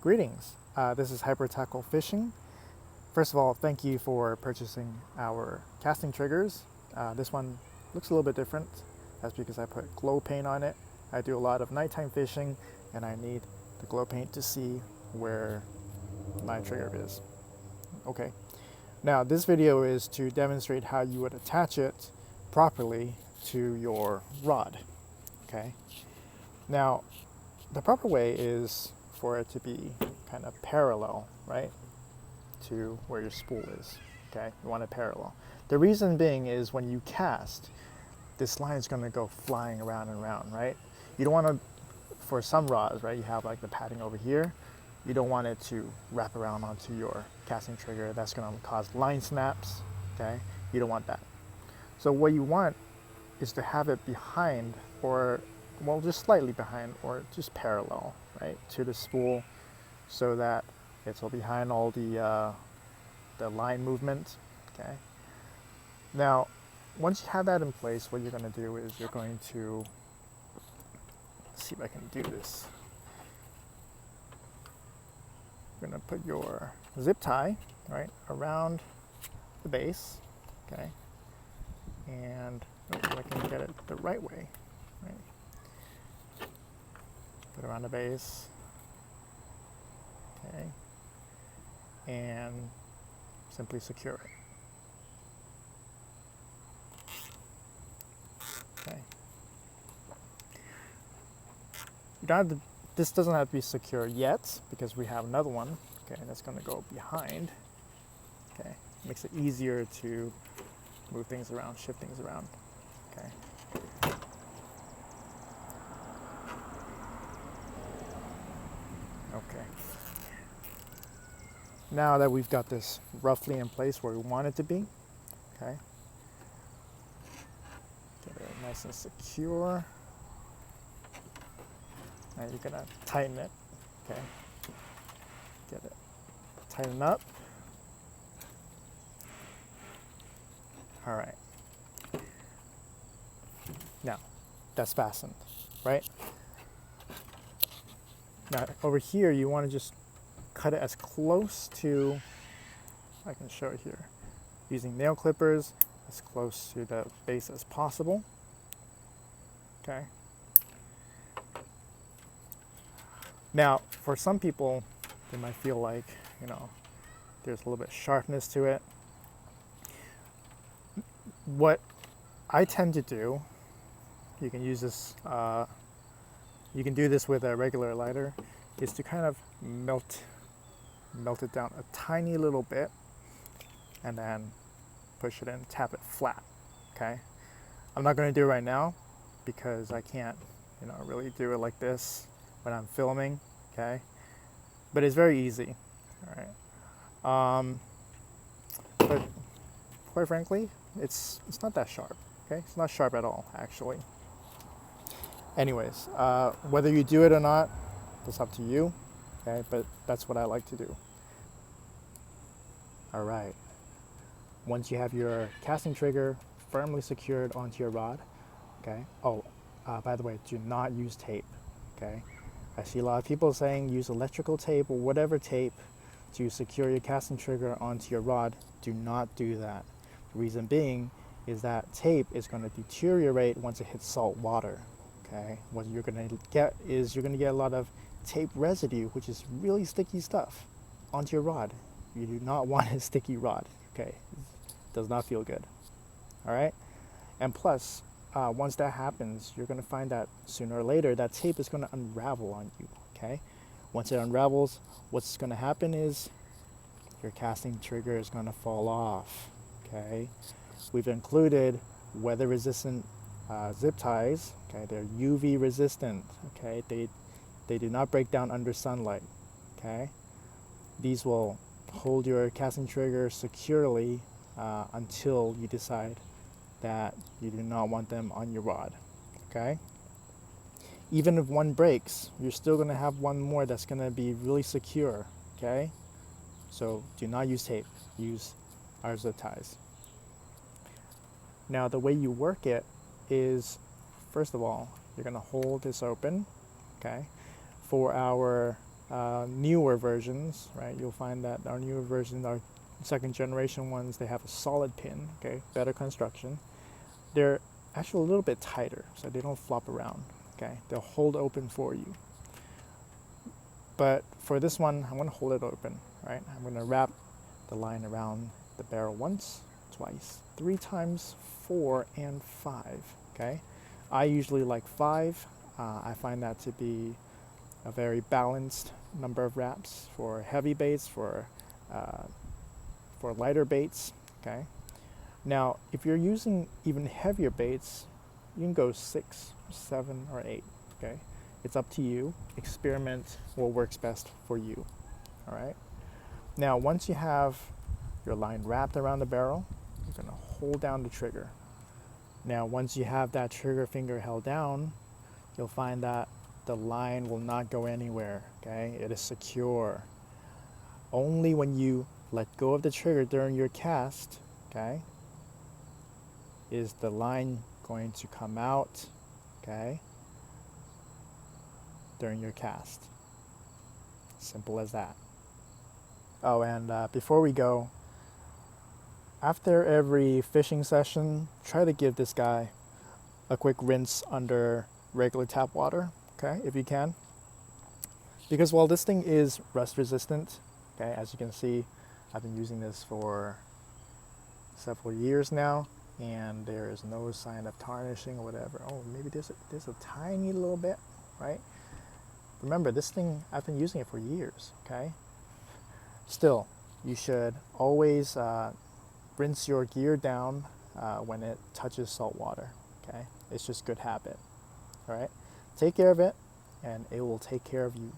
Greetings, this is Hypertackle Fishing. First of all, thank you for purchasing our casting triggers. This one looks a little bit different. That's because I put glow paint on it. I do a lot of nighttime fishing and I need the glow paint to see where my trigger is. Okay, now this video is to demonstrate how you would attach it properly to your rod. Okay, now the proper way is for it to be kind of parallel, right, to where your spool is. Okay, you want it parallel. The reason being is when you cast, this line is going to go flying around and around, right? You don't want to, for some rods, right, you have like the padding over here. You don't want it to wrap around onto your casting trigger. That's going to cause line snaps, okay? You don't want that. So what you want is to have it behind, or, well, just slightly behind, or just parallel, right, to the spool, so that it's all behind all the line movement, okay? Now, once you have that in place, what you're going to do is you're going to, let's see if I can do this. You're going to put your zip tie, right, around the base, okay? And if I can get it the right way, right? Put it around the base, okay? And simply secure it. Okay. You don't have to, this doesn't have to be secure yet because we have another one, okay, that's going to go behind. Okay, makes it easier to move things around, shift things around. Okay. Okay. Now that we've got this roughly in place where we want it to be, okay, get it nice and secure. Now you're gonna tighten it, okay, get it tighten up. All right, now that's fastened, right? Now over here you want to just cut it as close to, I can show it here, using nail clippers, as close to the base as possible. Okay. Now, for some people, they might feel like, you know, there's a little bit of sharpness to it. What I tend to do, you can use this, you can do this with a regular lighter, is to kind of melt it down a tiny little bit and then push it in, tap it flat, okay? I'm not going to do it right now because I can't, you know, really do it like this when I'm filming, okay? But it's very easy, all right? But quite frankly, it's not that sharp, okay? It's not sharp at all, actually. Anyways, whether you do it or not, it's up to you, okay? But that's what I like to do. All right. Once you have your casting trigger firmly secured onto your rod, okay? Oh, by the way, do not use tape, okay? I see a lot of people saying use electrical tape or whatever tape to secure your casting trigger onto your rod. Do not do that. The reason being is that tape is going to deteriorate once it hits salt water, okay? What you're going to get is you're going to get a lot of tape residue, which is really sticky stuff, onto your rod. You do not want a sticky rod, okay? It does not feel good, all right? And plus, once that happens, you're going to find that sooner or later that tape is going to unravel on you, okay? Once it unravels, what's going to happen is your casting trigger is going to fall off, okay? We've included weather-resistant zip ties, okay? They're UV resistant, okay? They do not break down under sunlight, okay? These will hold your casting trigger securely until you decide that you do not want them on your rod, okay? Even if one breaks, you're still going to have one more that's going to be really secure, okay? So do not use tape, use our zip ties. Now the way you work it is, first of all, you're going to hold this open, okay? For our newer versions, right? You'll find that our newer versions, our second generation ones, they have a solid pin, okay, better construction. They're actually a little bit tighter, so they don't flop around, okay? They'll hold open for you. But for this one, I'm going to hold it open, right? I'm going to wrap the line around the barrel once, twice, 3 times, 4, and 5, okay? I usually like 5. I find that to be a very balanced number of wraps for heavy baits, for lighter baits, okay? Now, if you're using even heavier baits, you can go 6, 7, or 8, okay? It's up to you. Experiment what works best for you, all right? Now, once you have your line wrapped around the barrel, you're gonna hold down the trigger. Now, once you have that trigger finger held down, you'll find that the line will not go anywhere, okay? It is secure. Only when you let go of the trigger during your cast, okay, is the line going to come out, okay, during your cast. Simple as that. Oh, and before we go, after every fishing session, try to give this guy a quick rinse under regular tap water, okay, if you can. Because while this thing is rust resistant, okay, as you can see, I've been using this for several years now, and there is no sign of tarnishing or whatever. Oh, maybe there's a tiny little bit, right? Remember, this thing, I've been using it for years, okay? Still, you should always rinse your gear down when it touches salt water, okay? It's just good habit, all right? Take care of it, and it will take care of you.